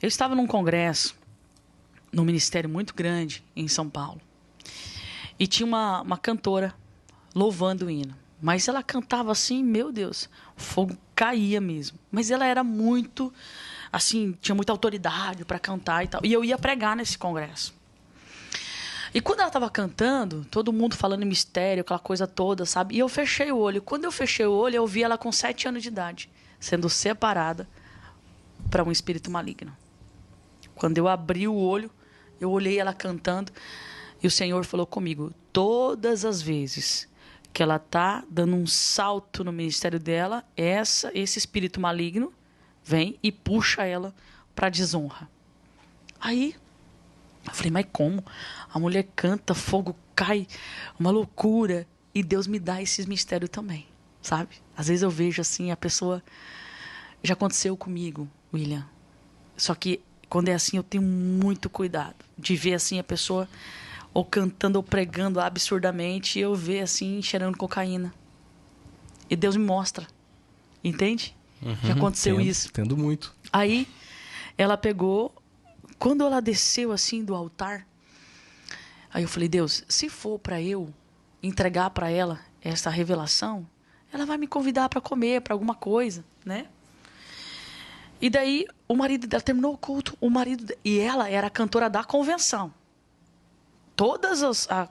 Eu estava num congresso, num ministério muito grande em São Paulo. E tinha uma cantora louvando o hino. Mas ela cantava assim, meu Deus, o fogo caía mesmo. Mas ela era muito, assim, tinha muita autoridade para cantar e tal. E eu ia pregar nesse congresso. E quando ela estava cantando, todo mundo falando em mistério, aquela coisa toda, sabe? E eu fechei o olho. Quando eu fechei o olho, eu vi ela com 7 anos de idade, sendo separada para um espírito maligno. Quando eu abri o olho, eu olhei ela cantando e o Senhor falou comigo: todas as vezes que ela está dando um salto no ministério dela, esse espírito maligno vem e puxa ela para desonra. Aí eu falei: mas como? A mulher canta, fogo cai, uma loucura. E Deus me dá esses mistérios também, sabe? Às vezes eu vejo assim, a pessoa... Já aconteceu comigo, William. Só que quando é assim, eu tenho muito cuidado de ver assim a pessoa ou cantando ou pregando absurdamente e eu ver assim, cheirando cocaína. E Deus me mostra. Entende? Já aconteceu isso. Entendo muito. Aí ela pegou, quando ela desceu assim do altar, aí eu falei: Deus, se for para eu entregar para ela essa revelação, ela vai me convidar para comer, para alguma coisa, né? E daí o marido dela terminou o culto, e ela era a cantora da convenção.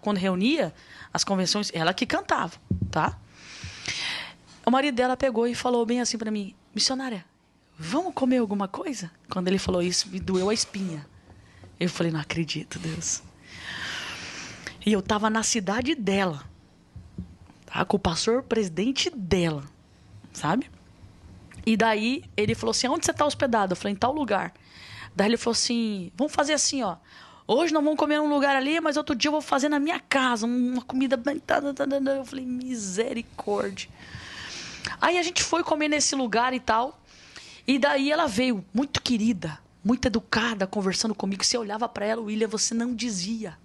Quando reunia as convenções, ela que cantava, tá? O marido dela pegou e falou bem assim para mim: missionária, vamos comer alguma coisa? Quando ele falou isso, me doeu a espinha. Eu falei: não acredito, Deus. E eu tava na cidade dela, tá? Com o pastor presidente dela, sabe? E daí ele falou assim: onde você tá hospedado? Eu falei: em tal lugar. Daí ele falou assim: vamos fazer assim, ó. Hoje nós vamos comer num lugar ali, mas outro dia eu vou fazer na minha casa uma comida bem... Eu falei: misericórdia. Aí a gente foi comer nesse lugar e tal. E daí ela veio muito querida, muito educada, conversando comigo. Você olhava para ela, William, você não dizia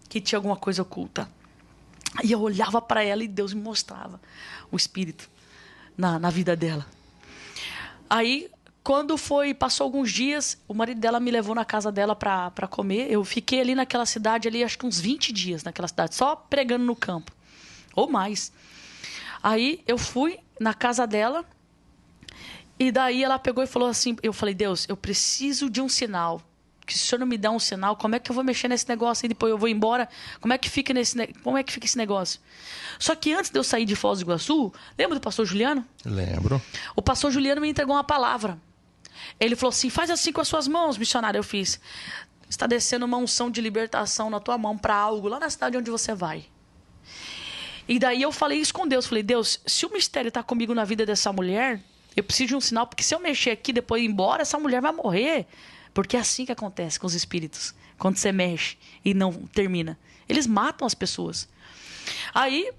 que tinha alguma coisa oculta. E eu olhava para ela e Deus me mostrava o espírito na vida dela. Aí, passou alguns dias, o marido dela me levou na casa dela para comer. Eu fiquei ali naquela cidade, ali, acho que uns 20 dias naquela cidade, só pregando no campo. Ou mais. Aí eu fui na casa dela, e daí ela pegou e falou assim, eu falei: Deus, eu preciso de um sinal. Que se o senhor não me der um sinal, como é que eu vou mexer nesse negócio e depois eu vou embora? Como é que fica esse negócio? Só que antes de eu sair de Foz do Iguaçu, lembra do pastor Juliano? Lembro. O pastor Juliano me entregou uma palavra. Ele falou assim: faz assim com as suas mãos, missionário. Eu fiz: está descendo uma unção de libertação na tua mão para algo lá na cidade onde você vai. E daí eu falei isso com Deus. Falei: Deus, se o mistério está comigo na vida dessa mulher, eu preciso de um sinal, porque se eu mexer aqui depois ir embora, essa mulher vai morrer. Porque é assim que acontece com os espíritos. Quando você mexe e não termina, eles matam as pessoas. Aí,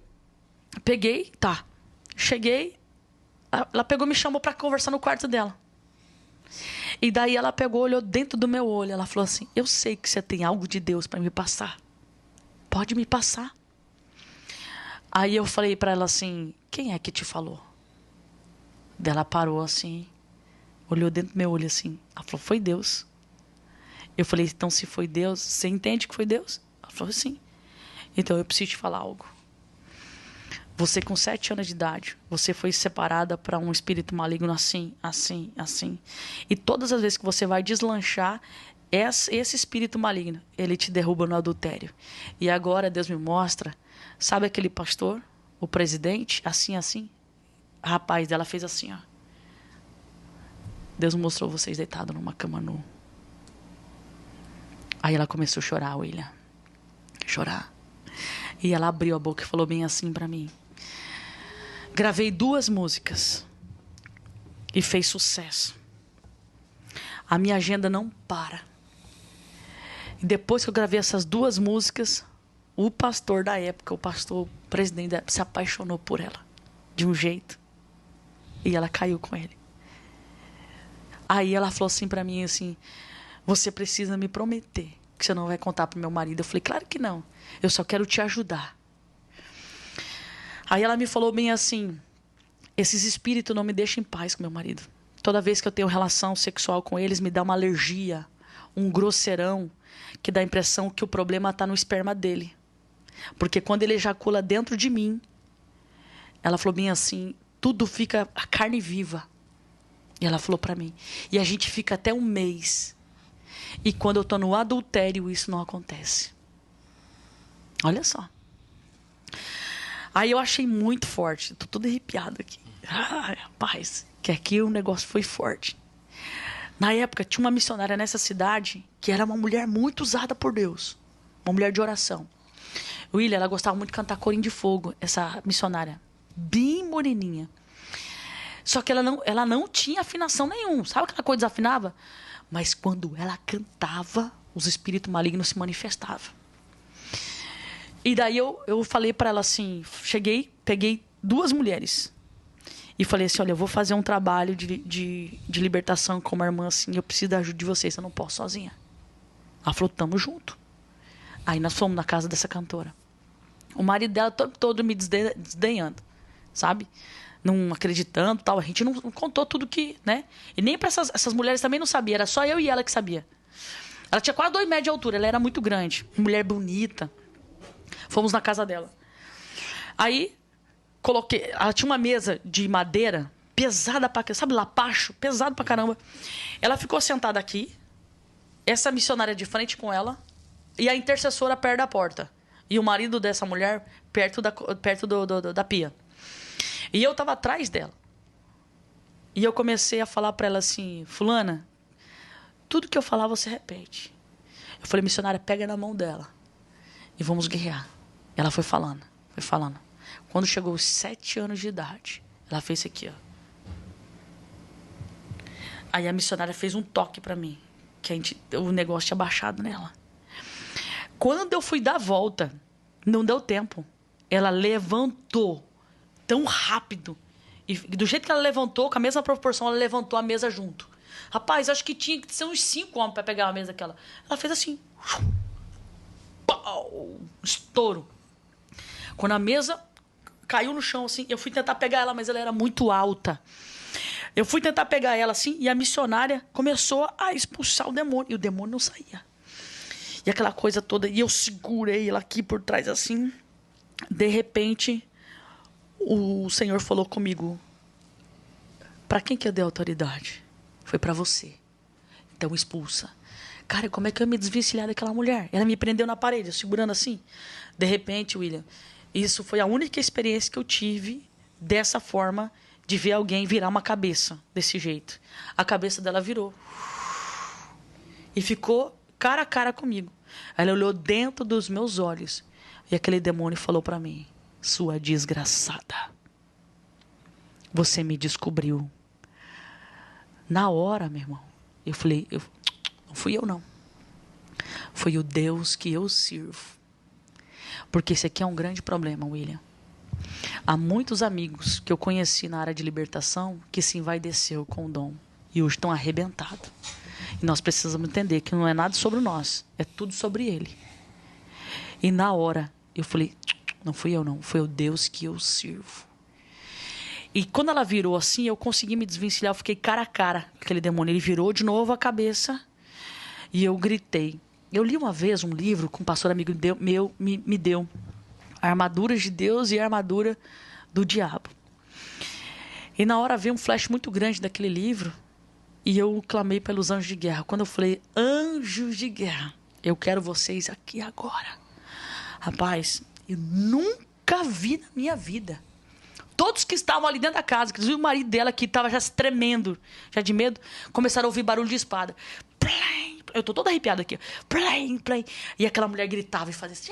cheguei, ela pegou e me chamou para conversar no quarto dela. E daí ela pegou, olhou dentro do meu olho, ela falou assim: eu sei que você tem algo de Deus para me passar. Pode me passar. Aí eu falei para ela assim: quem é que te falou? Daí ela parou assim, olhou dentro do meu olho assim. Ela falou: foi Deus. Eu falei: então se foi Deus, você entende que foi Deus? Ela falou: sim. Então eu preciso te falar algo. Você com 7 anos de idade, você foi separada para um espírito maligno assim, assim, assim. E todas as vezes que você vai deslanchar, esse espírito maligno, ele te derruba no adultério. E agora Deus me mostra, sabe aquele pastor, o presidente, assim, assim? A rapaz dela fez assim, ó. Deus mostrou vocês deitados numa cama nua. Aí ela começou a chorar, William. Chorar. E ela abriu a boca e falou bem assim para mim: gravei 2 músicas e fez sucesso. A minha agenda não para. E depois que eu gravei essas 2 músicas, o pastor da época, o pastor presidente da época, se apaixonou por ela de um jeito. E ela caiu com ele. Aí ela falou assim para mim assim: você precisa me prometer que você não vai contar pro meu marido. Eu falei: claro que não. Eu só quero te ajudar. Aí ela me falou bem assim: esses espíritos não me deixam em paz com meu marido. Toda vez que eu tenho relação sexual com eles, me dá uma alergia, um grosseirão, que dá a impressão que o problema está no esperma dele. Porque quando ele ejacula dentro de mim, ela falou bem assim, tudo fica a carne viva. E ela falou pra mim. E a gente fica até um mês. E quando eu tô no adultério, isso não acontece. Olha só. Aí eu achei muito forte. Tô todo arrepiado aqui. Ai, rapaz, que aqui o negócio foi forte. Na época, tinha uma missionária nessa cidade que era uma mulher muito usada por Deus. Uma mulher de oração. William, ela gostava muito de cantar corinho de fogo, essa missionária. Bem moreninha. Só que ela não tinha afinação nenhuma. Sabe aquela coisa desafinava? Mas quando ela cantava, os espíritos malignos se manifestavam. E daí eu falei para ela assim, cheguei, peguei 2 mulheres. E falei assim, olha, eu vou fazer um trabalho de libertação com uma irmã assim, eu preciso da ajuda de vocês, eu não posso sozinha. Ela falou, tamo junto. Aí nós fomos na casa dessa cantora. O marido dela todo me desdenhando, sabe? Não acreditando, tal. A gente não contou tudo que, né? E nem para essas mulheres também não sabia. Era só eu e ela que sabia. Ela tinha quase 2 metros de altura. Ela era muito grande. Mulher bonita. Fomos na casa dela. Aí, coloquei... Ela tinha uma mesa de madeira pesada pra... Sabe, lapacho? Pesado pra caramba. Ela ficou sentada aqui. Essa missionária de frente com ela. E a intercessora perto da porta. E o marido dessa mulher perto da pia. E eu tava atrás dela. E eu comecei a falar pra ela assim, fulana, tudo que eu falar você repete. Eu falei, missionária, pega na mão dela. E vamos guerrear. Ela foi falando, foi falando. Quando chegou aos 7 anos de idade, ela fez isso aqui, ó. Aí a missionária fez um toque pra mim. Que o negócio tinha baixado nela. Quando eu fui dar a volta, não deu tempo. Ela levantou tão rápido. E do jeito que ela levantou, com a mesma proporção, ela levantou a mesa junto. Rapaz, acho que tinha que ser uns 5 homens para pegar a mesa aquela. Ela fez assim. Pau! Estouro. Quando a mesa caiu no chão, assim, eu fui tentar pegar ela, mas ela era muito alta. Eu fui tentar pegar ela, assim, e a missionária começou a expulsar o demônio. E o demônio não saía. E aquela coisa toda. E eu segurei ela aqui por trás, assim. De repente... O Senhor falou comigo, para quem que eu dei autoridade? Foi para você. Então expulsa. Cara, como é que eu me desvencilhar daquela mulher? Ela me prendeu na parede, eu segurando assim. De repente, William, isso foi a única experiência que eu tive dessa forma de ver alguém virar uma cabeça desse jeito. A cabeça dela virou. E ficou cara a cara comigo. Ela olhou dentro dos meus olhos. E aquele demônio falou para mim, sua desgraçada. Você me descobriu. Na hora, meu irmão, eu falei, não fui eu, não. Foi o Deus que eu sirvo. Porque esse aqui é um grande problema, William. Há muitos amigos que eu conheci na área de libertação que se envaideceu com o dom. E hoje estão arrebentados. E nós precisamos entender que não é nada sobre nós. É tudo sobre ele. E na hora, eu falei... Não fui eu, não. Foi o Deus que eu sirvo. E quando ela virou assim, eu consegui me desvencilhar. Eu fiquei cara a cara com aquele demônio. Ele virou de novo a cabeça. E eu gritei. Eu li uma vez um livro que um pastor amigo me deu. Armaduras de Deus e a armadura do diabo. E na hora veio um flash muito grande daquele livro. E eu clamei pelos anjos de guerra. Quando eu falei, anjos de guerra, eu quero vocês aqui agora. Rapaz... Eu nunca vi na minha vida. Todos que estavam ali dentro da casa, inclusive o marido dela, que estava já se tremendo, já de medo, começaram a ouvir barulho de espada. Plém, eu tô toda arrepiada aqui. Plém, plém. E aquela mulher gritava e fazia assim.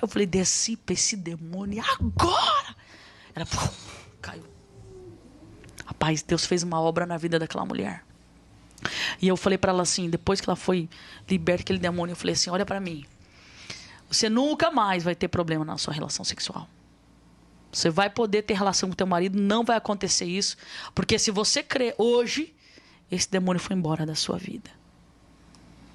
Eu falei, dissipa esse demônio agora. Ela caiu. Rapaz, Deus fez uma obra na vida daquela mulher. E eu falei para ela assim, depois que ela foi liberta daquele demônio, eu falei assim, olha para mim. Você nunca mais vai ter problema na sua relação sexual. Você vai poder ter relação com o teu marido, não vai acontecer isso. Porque se você crer hoje, esse demônio foi embora da sua vida.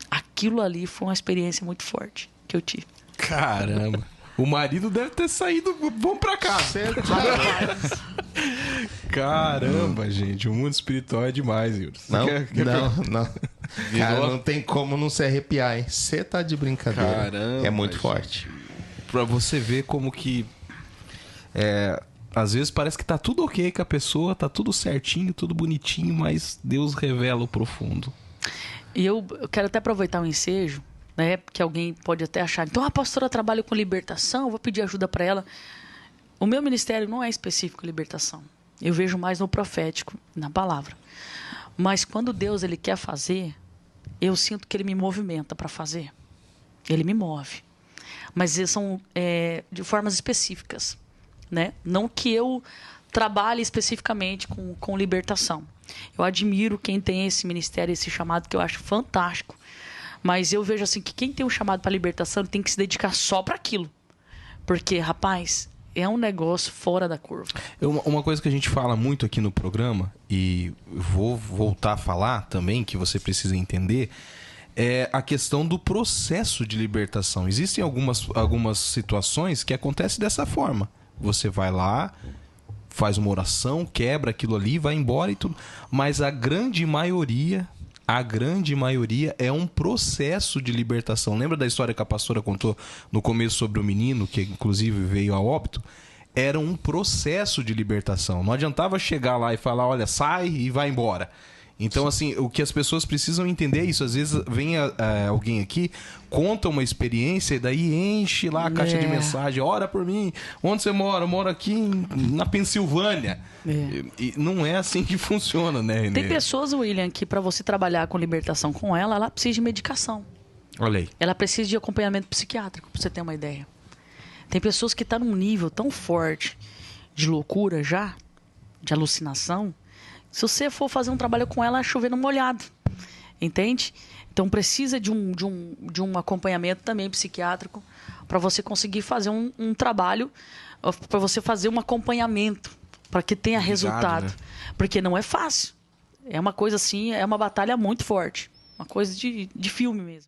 Aquilo ali foi uma experiência muito forte que eu tive. Caramba. O marido deve ter saído bom pra casa. Caramba, gente, o mundo espiritual é demais, Yuri. Não. Cara, não tem como não se arrepiar, hein? Você tá de brincadeira. Caramba, é muito gente. forte. Pra você ver como que... às vezes parece que tá tudo ok com a pessoa, tá tudo certinho, tudo bonitinho, mas Deus revela o profundo. E eu quero até aproveitar o ensejo, né? Porque alguém pode até achar, então a pastora trabalha com libertação, eu vou pedir ajuda para ela. O meu ministério não é específico libertação. Eu vejo mais no profético, na palavra. Mas quando Deus ele quer fazer, eu sinto que ele me movimenta para fazer. Ele me move. Mas eles são de formas específicas, né? Não que eu trabalhe especificamente com libertação. Eu admiro quem tem esse ministério, esse chamado, que eu acho fantástico. Mas eu vejo assim que quem tem um chamado para libertação tem que se dedicar só para aquilo. Porque, rapaz, é um negócio fora da curva. Uma coisa que a gente fala muito aqui no programa, e vou voltar a falar também, que você precisa entender, é a questão do processo de libertação. Existem algumas situações que acontecem dessa forma. Você vai lá, faz uma oração, quebra aquilo ali, vai embora e tudo. Mas a grande maioria é um processo de libertação. Lembra da história que a pastora contou no começo sobre o menino, que inclusive veio a óbito? Era um processo de libertação. Não adiantava chegar lá e falar, olha, sai e vai embora. Então, assim, o que as pessoas precisam entender é isso. Às vezes vem alguém aqui, conta uma experiência e daí enche lá a caixa de mensagem. Ora por mim. Onde você mora? Eu moro aqui na Pensilvânia. E não é assim que funciona, né, Renê? Tem pessoas, William, que para você trabalhar com libertação com ela precisa de medicação. Olha aí. Ela precisa de acompanhamento psiquiátrico, para você ter uma ideia. Tem pessoas que estão num nível tão forte de loucura já, de alucinação. Se você for fazer um trabalho com ela, é chover no molhado. Entende? Então precisa de um acompanhamento também psiquiátrico para você conseguir fazer um trabalho, para você fazer um acompanhamento, para que tenha resultado. Né? Porque não é fácil. É uma coisa assim, é uma batalha muito forte. Uma coisa de filme mesmo.